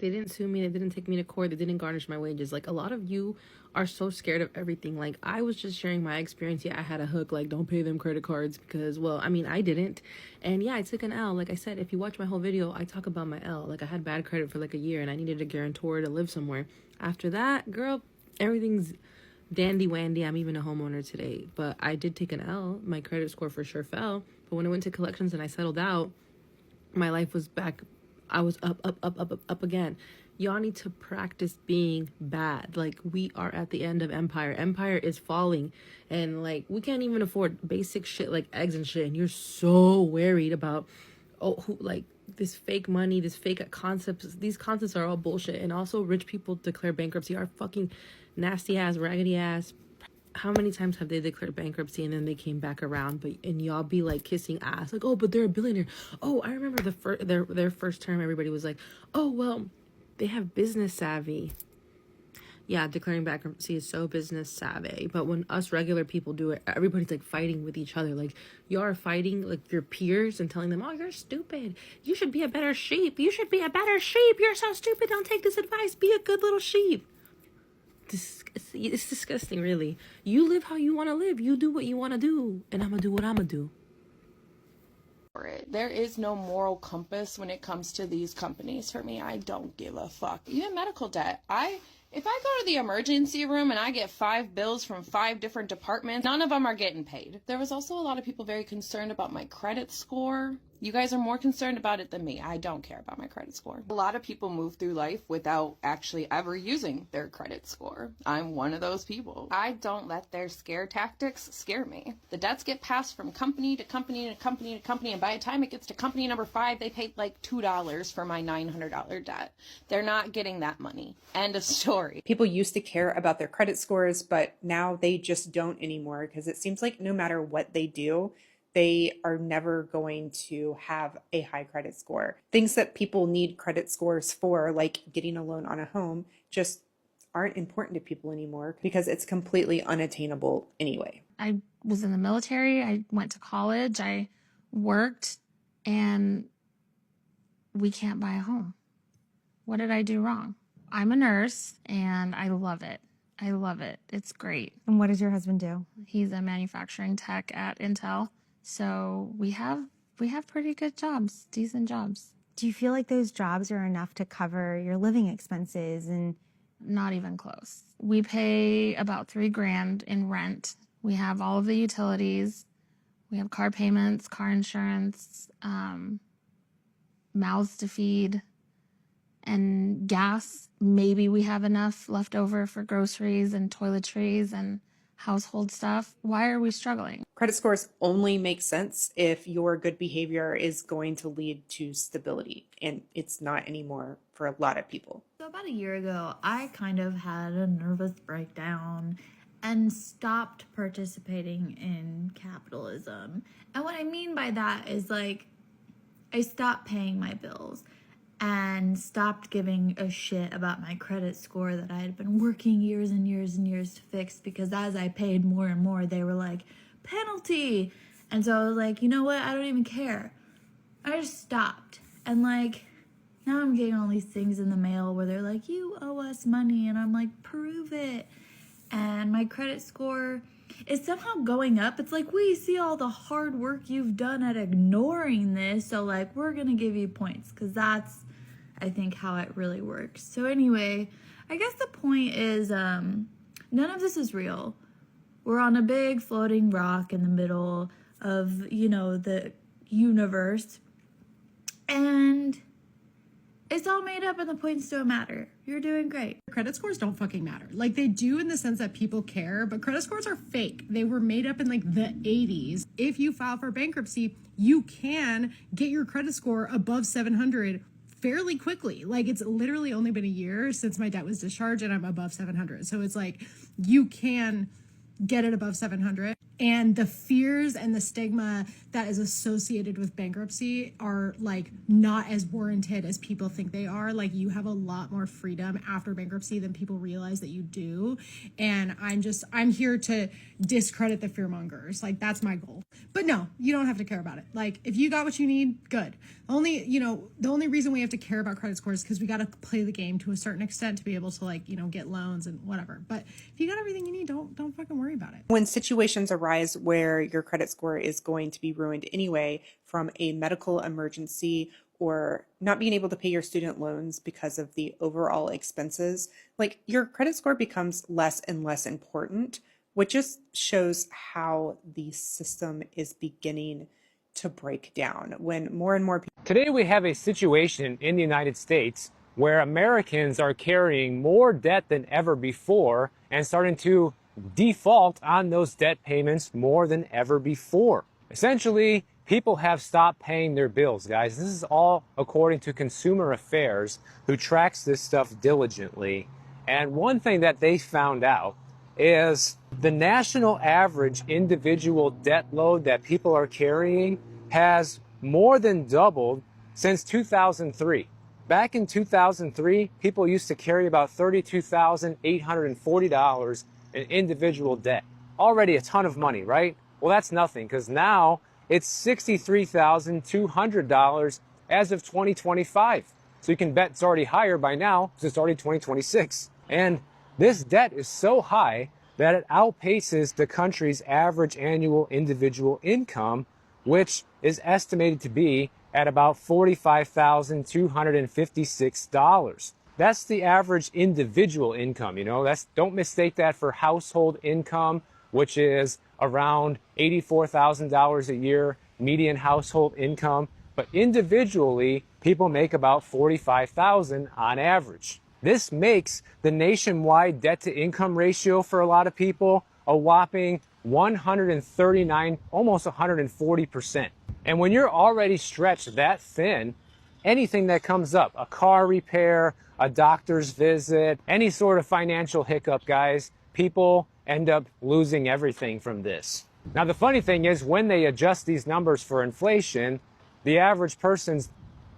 They didn't sue me. They didn't take me to court. They didn't garnish my wages. Like, a lot of you are so scared of everything. Like, I was just sharing my experience. Yeah, I had a hook. Like, don't pay them credit cards because, well, I mean, I didn't. And yeah, I took an L. Like I said, if you watch my whole video, I talk about my L. Like, I had bad credit for like a year and I needed a guarantor to live somewhere. After that, girl, everything's dandy wandy. I'm even a homeowner today. But I did take an L. My credit score for sure fell. But when I went to collections and I settled out, my life was back. I was up again. Y'all need to practice being bad. Like, we are at the end of empire. Empire is falling. And, like, we can't even afford basic shit like eggs and shit. And you're so worried about, this fake money, this fake concepts. These concepts are all bullshit. And also, rich people declare bankruptcy are fucking nasty ass, raggedy ass. How many times have they declared bankruptcy and then they came back around? And y'all be like kissing ass, like, oh, but they're a billionaire. Oh, I remember their first term. Everybody was like, oh, well, they have business savvy. Yeah, declaring bankruptcy is so business savvy. But when us regular people do it, everybody's like fighting with each other. Like, you are fighting like your peers and telling them, oh, you're stupid. You should be a better sheep. You should be a better sheep. You're so stupid. Don't take this advice. Be a good little sheep. It's disgusting, really. You live how you want to live. You do what you want to do. And I'm going to do what I'm going to do. There is no moral compass when it comes to these companies for me. I don't give a fuck. Even medical debt. If I go to the emergency room and I get 5 bills from 5 different departments, none of them are getting paid. There was also a lot of people very concerned about my credit score. You guys are more concerned about it than me. I don't care about my credit score. A lot of people move through life without actually ever using their credit score. I'm one of those people. I don't let their scare tactics scare me. The debts get passed from company to company to company to company, and by the time it gets to company number 5, they paid like $2 for my $900 debt. They're not getting that money. End of story. People used to care about their credit scores, but now they just don't anymore, because it seems like no matter what they do, they are never going to have a high credit score. Things that people need credit scores for, like getting a loan on a home, just aren't important to people anymore because it's completely unattainable anyway. I was in the military. I went to college. I worked, and we can't buy a home. What did I do wrong? I'm a nurse, and I love it. I love it. It's great. And what does your husband do? He's a manufacturing tech at Intel. So we have pretty good jobs, decent jobs. Do you feel like those jobs are enough to cover your living expenses? And not even close. We pay about $3,000 in rent. We have all of the utilities. We have car payments, car insurance, mouths to feed, and gas. Maybe we have enough left over for groceries and toiletries and household stuff. Why are we struggling? Credit scores only make sense if your good behavior is going to lead to stability, and it's not anymore for a lot of people. So about a year ago, I kind of had a nervous breakdown and stopped participating in capitalism. And what I mean by that is, like, I stopped paying my bills and stopped giving a shit about my credit score that I had been working years and years and years to fix, because as I paid more and more, they were like, penalty. And so I was like, you know what? I don't even care. I just stopped. And like, now I'm getting all these things in the mail where they're like, you owe us money. And I'm like, prove it. And my credit score is somehow going up. It's like, we see all the hard work you've done at ignoring this. So like, we're going to give you points, because that's, I think, how it really works. So anyway, I guess the point is, none of this is real. We're on a big floating rock in the middle of, you know, the universe. And it's all made up and the points don't matter. You're doing great. Credit scores don't fucking matter. Like, they do in the sense that people care, but credit scores are fake. They were made up in like the 80s. If you file for bankruptcy, you can get your credit score above 700 fairly quickly. Like, it's literally only been a year since my debt was discharged and I'm above 700. So it's like, you can get it above 700. And the fears and the stigma that is associated with bankruptcy are like not as warranted as people think they are. Like you have a lot more freedom after bankruptcy than people realize that you do. And I'm here to discredit the fearmongers. Like that's my goal. But no, you don't have to care about it. Like if you got what you need, good. The only reason we have to care about credit scores is because we got to play the game to a certain extent to be able to get loans and whatever. But if you got everything you need, don't fucking worry about it. When situations arise where your credit score is going to be ruined anyway from a medical emergency or not being able to pay your student loans because of the overall expenses, like your credit score becomes less and less important, which just shows how the system is beginning to break down when more and more people. Today we have a situation in the United States where Americans are carrying more debt than ever before and starting to default on those debt payments more than ever before. Essentially, people have stopped paying their bills, guys. This is all according to Consumer Affairs, who tracks this stuff diligently. And one thing that they found out is the national average individual debt load that people are carrying has more than doubled since 2003. Back in 2003, people used to carry about $32,840 in individual debt. Already a ton of money, right? Well, that's nothing because now it's $63,200 as of 2025. So you can bet it's already higher by now because it's already 2026. And this debt is so high that it outpaces the country's average annual individual income, which is estimated to be at about $45,256. That's the average individual income, don't mistake that for household income, which is around $84,000 a year, median household income. But individually, people make about $45,000 on average. This makes the nationwide debt to income ratio for a lot of people a whopping 139, almost 140%. And when you're already stretched that thin, anything that comes up, a car repair, a doctor's visit, any sort of financial hiccup, guys, people end up losing everything from this. Now, the funny thing is when they adjust these numbers for inflation, the average person's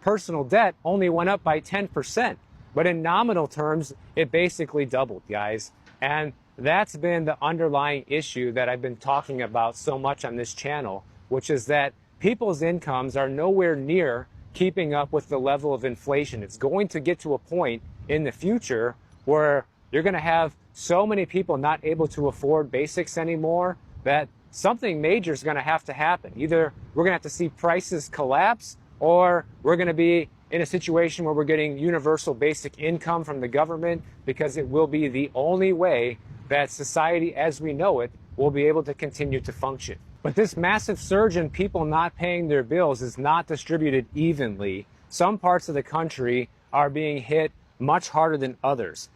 personal debt only went up by 10%. But in nominal terms, it basically doubled, guys. And that's been the underlying issue that I've been talking about so much on this channel, which is that people's incomes are nowhere near keeping up with the level of inflation. It's going to get to a point in the future where you're going to have so many people not able to afford basics anymore that something major is going to have to happen. Either we're going to have to see prices collapse, or we're going to be in a situation where we're getting universal basic income from the government, because it will be the only way that society as we know it will be able to continue to function. But this massive surge in people not paying their bills is not distributed evenly. Some parts of the country are being hit much harder than others.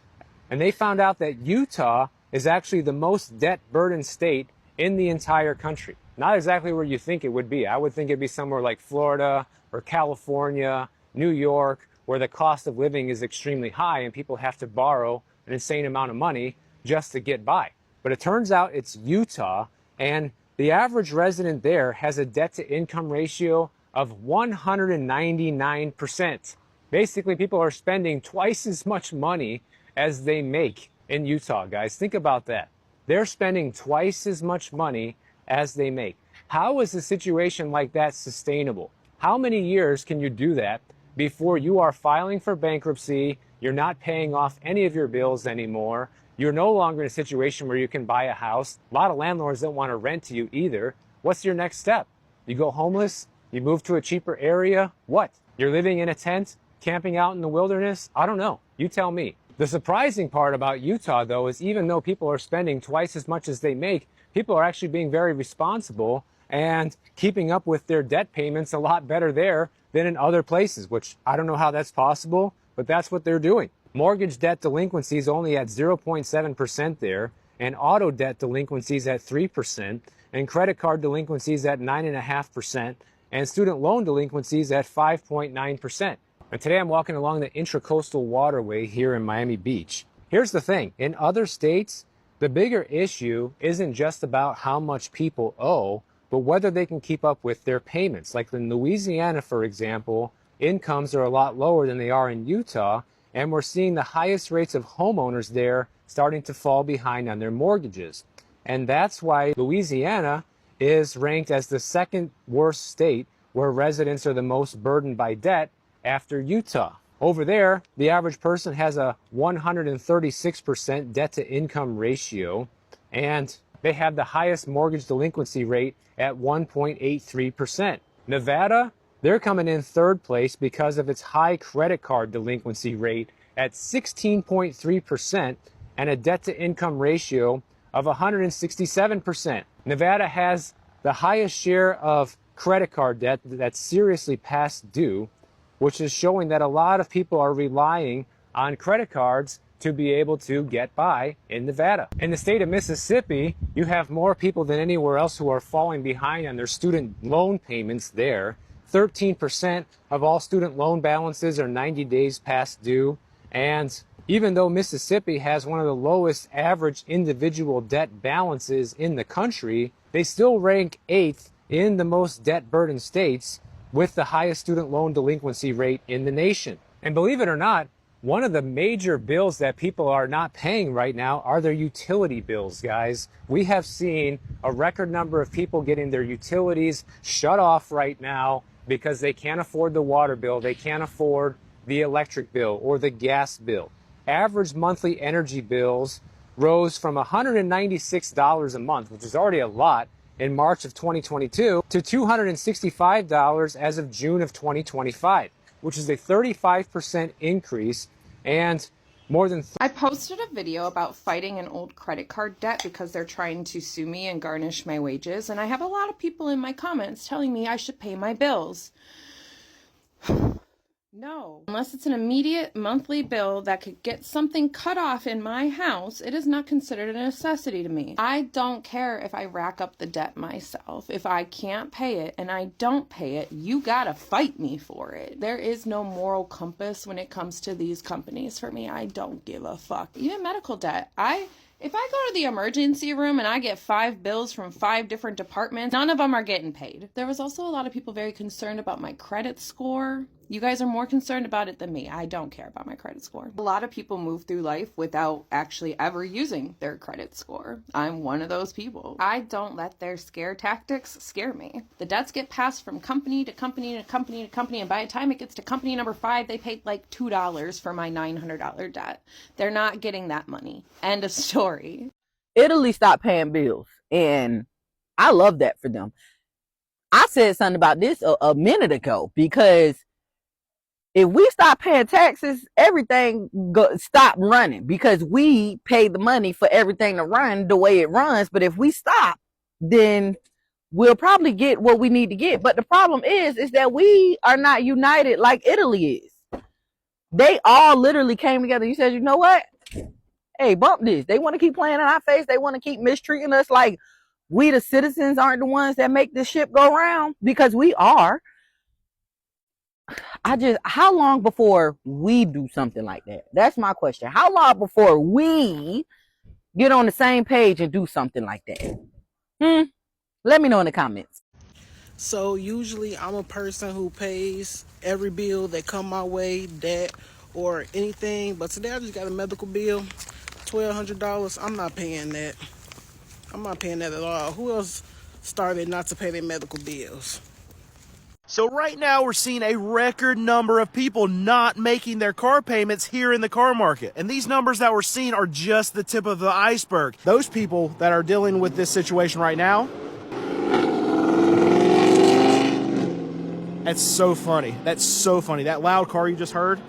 And they found out that Utah is actually the most debt-burdened state in the entire country. Not exactly where you think it would be. I would think it'd be somewhere like Florida or California, New York, where the cost of living is extremely high and people have to borrow an insane amount of money just to get by. But it turns out it's Utah, and the average resident there has a debt-to-income ratio of 199%. Basically, people are spending twice as much money as they make in Utah, guys. Think about that. They're spending twice as much money as they make. How is a situation like that sustainable? How many years can you do that before you are filing for bankruptcy, you're not paying off any of your bills anymore, you're no longer in a situation where you can buy a house? A lot of landlords don't want to rent to you either. What's your next step? You go homeless? You move to a cheaper area? What? You're living in a tent, camping out in the wilderness? I don't know. You tell me. The surprising part about Utah, though, is even though people are spending twice as much as they make, people are actually being very responsible and keeping up with their debt payments a lot better there than in other places, which I don't know how that's possible, but that's what they're doing. Mortgage debt delinquency is only at 0.7% there, and auto debt delinquencies at 3%, and credit card delinquencies at 9.5%, and student loan delinquencies at 5.9%. And today I'm walking along the Intracoastal Waterway here in Miami Beach. Here's the thing. In other states, The bigger issue isn't just about how much people owe, but whether they can keep up with their payments. Like in Louisiana, for example, incomes are a lot lower than they are in Utah, and we're seeing the highest rates of homeowners there starting to fall behind on their mortgages. And that's why Louisiana is ranked as the second worst state where residents are the most burdened by debt after Utah. Over there, the average person has a 136% debt to income ratio, and they have the highest mortgage delinquency rate at 1.83%. Nevada, they're coming in third place because of its high credit card delinquency rate at 16.3% and a debt to income ratio of 167%. Nevada has the highest share of credit card debt that's seriously past due, which is showing that a lot of people are relying on credit cards to be able to get by in Nevada. In the state of Mississippi, you have more people than anywhere else who are falling behind on their student loan payments there. 13% of all student loan balances are 90 days past due. And even though Mississippi has one of the lowest average individual debt balances in the country, they still rank 8th in the most debt-burdened states with the highest student loan delinquency rate in the nation. And believe it or not, one of the major bills that people are not paying right now are their utility bills, guys. We have seen a record number of people getting their utilities shut off right now because they can't afford the water bill, they can't afford the electric bill or the gas bill. Average monthly energy bills rose from $196 a month, which is already a lot, in March of 2022 to $265 as of June of 2025, which is a 35% increase and more than... I posted a video about fighting an old credit card debt because they're trying to sue me and garnish my wages, and I have a lot of people in my comments telling me I should pay my bills. No. Unless it's an immediate monthly bill that could get something cut off in my house, it is not considered a necessity to me. I don't care if I rack up the debt myself. If I can't pay it and I don't pay it, you gotta fight me for it. There is no moral compass when it comes to these companies for me. I don't give a fuck. Even medical debt. If I go to the emergency room and I get 5 bills from 5 different departments, none of them are getting paid. There was also a lot of people very concerned about my credit score. You guys are more concerned about it than me. I don't care about my credit score. A lot of people move through life without actually ever using their credit score. I'm one of those people. I don't let their scare tactics scare me. The debts get passed from company to company to company to company, and by the time it gets to company number 5, they paid like $2 for my $900 debt. They're not getting that money. End of story. Italy stopped paying bills, and I love that for them. I said something about this a minute ago, because if we stop paying taxes, everything stop running, because we pay the money for everything to run the way it runs. But if we stop, then we'll probably get what we need to get. But the problem is that we are not united like Italy is. They all literally came together. You said, you know what? Hey, bump this. They want to keep playing in our face. They want to keep mistreating us like we, the citizens, aren't the ones that make this ship go round, because we are. How long before we do something like that? That's my question. How long before we get on the same page and do something like that? Let me know in the comments. So usually I'm a person who pays every bill that come my way, debt or anything. But today I just got a medical bill, $1,200. I'm not paying that. I'm not paying that at all. Who else started not to pay their medical bills? So right now we're seeing a record number of people not making their car payments here in the car market. And these numbers that we're seeing are just the tip of the iceberg. Those people that are dealing with this situation right now, that's so funny. That's so funny. That loud car you just heard,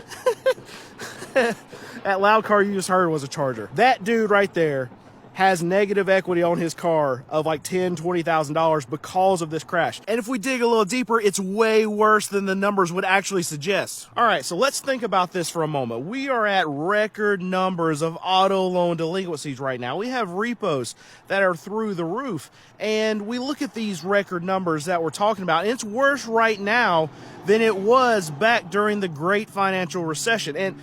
that loud car you just heard was a Charger. That dude right there has negative equity on his car of like $10,000, $20,000 because of this crash. And if we dig a little deeper, it's way worse than the numbers would actually suggest. All right, so let's think about this for a moment. We are at record numbers of auto loan delinquencies right now. We have repos that are through the roof. And we look at these record numbers that we're talking about, and it's worse right now than it was back during the Great Financial Recession. And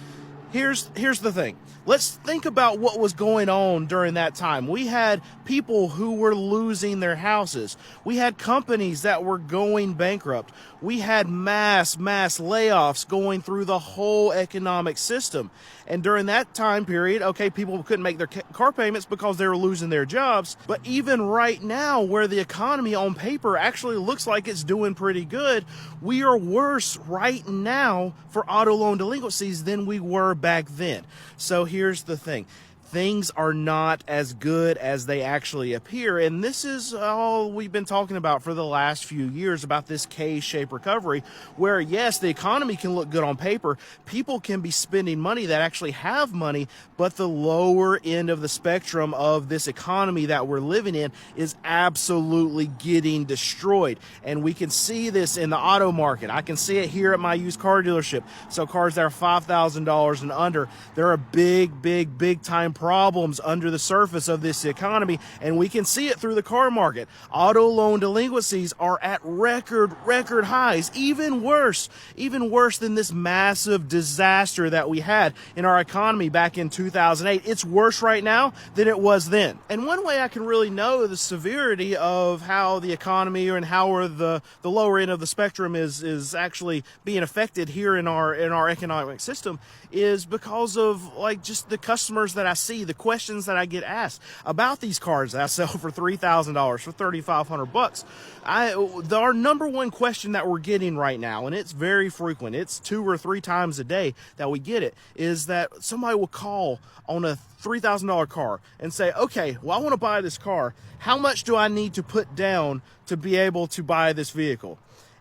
Here's the thing. Let's think about what was going on during that time. We had people who were losing their houses. We had companies that were going bankrupt. We had mass layoffs going through the whole economic system. And during that time period, okay, people couldn't make their car payments because they were losing their jobs. But even right now, where the economy on paper actually looks like it's doing pretty good, we are worse right now for auto loan delinquencies than we were back then. So here's the thing. Things are not as good as they actually appear. And this is all we've been talking about for the last few years, about this K-shaped recovery, where yes, the economy can look good on paper. People can be spending money that actually have money, but the lower end of the spectrum of this economy that we're living in is absolutely getting destroyed. And we can see this in the auto market. I can see it here at my used car dealership. So cars that are $5,000 and under, there are big time problems under the surface of this economy, and we can see it through the car market. Auto loan delinquencies are at record highs, even worse than this massive disaster that we had in our economy back in 2008. It's worse right now than it was then. And one way I can really know the severity of how the economy and how the lower end of the spectrum is actually being affected here in our economic system is because of like just the customers that I see, the questions that I get asked about these cars that I sell for $3,000, for $3,500. Our number one question that we're getting right now, and it's very frequent, it's 2 or 3 times a day that we get it, is that somebody will call on a $3,000 car and say, okay, well, I want to buy this car. How much do I need to put down to be able to buy this vehicle?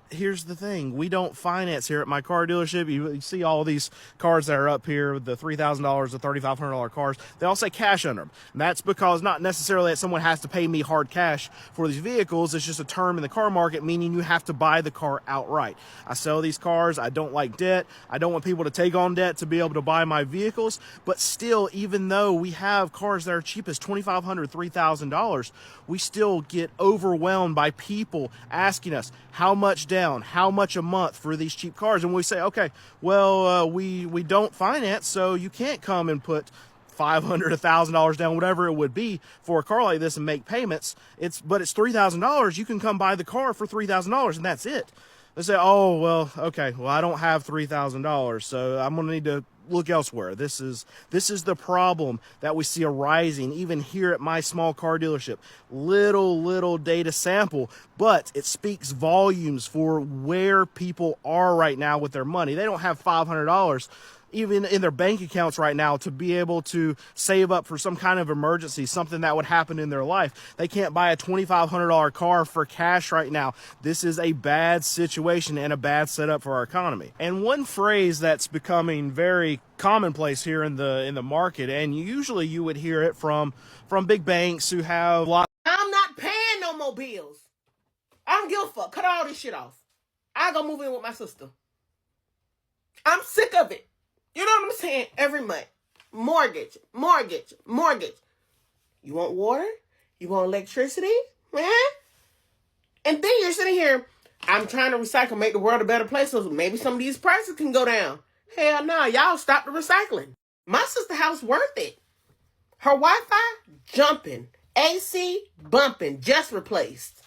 Here's the thing. We don't finance here at my car dealership. You see all these cars that are up here, the $3,000, the $3,500 cars. They all say cash under them. And that's because not necessarily that someone has to pay me hard cash for these vehicles. It's just a term in the car market, meaning you have to buy the car outright. I sell these cars. I don't like debt. I don't want people to take on debt to be able to buy my vehicles. But still, even though we have cars that are cheap as $2,500, $3,000, we still get overwhelmed by people asking us how much down, how much a month for these cheap cars. And we say, okay, well, we don't finance, so you can't come and put $500, $1,000 down, whatever it would be for a car like this and make payments. But it's $3,000. You can come buy the car for $3,000 and that's it. They say, oh, well, okay, well, I don't have $3,000, so I'm going to need to look elsewhere. This is the problem that we see arising even here at my small car dealership. Little data sample, but it speaks volumes for where people are right now with their money. They don't have $500 even in their bank accounts right now to be able to save up for some kind of emergency, something that would happen in their life. They can't buy a $2,500 car for cash right now. This is a bad situation and a bad setup for our economy. And one phrase that's becoming very commonplace here in the market, and usually you would hear it from big banks who have lots. I'm not paying no more bills. I don't give a fuck. Cut all this shit off. I go move in with my sister. I'm sick of it. You know what I'm saying? Every month. Mortgage. You want water? You want electricity? Man? And then you're sitting here, I'm trying to recycle, make the world a better place, so maybe some of these prices can go down. Hell no, y'all stop the recycling. My sister's house worth it. Her Wi-Fi, jumping. AC, bumping, just replaced.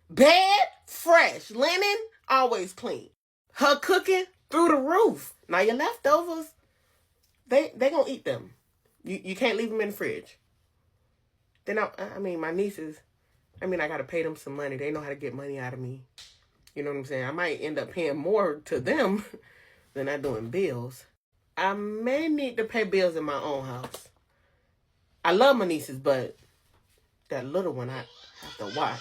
Bed, fresh. Linen, always clean. Her cooking, through the roof. Now your leftovers, they gonna eat them. You can't leave them in the fridge. Then my nieces, I gotta pay them some money. They know how to get money out of me. You know what I'm saying? I might end up paying more to them than I do in bills. I may need to pay bills in my own house. I love my nieces, but that little one I have to watch.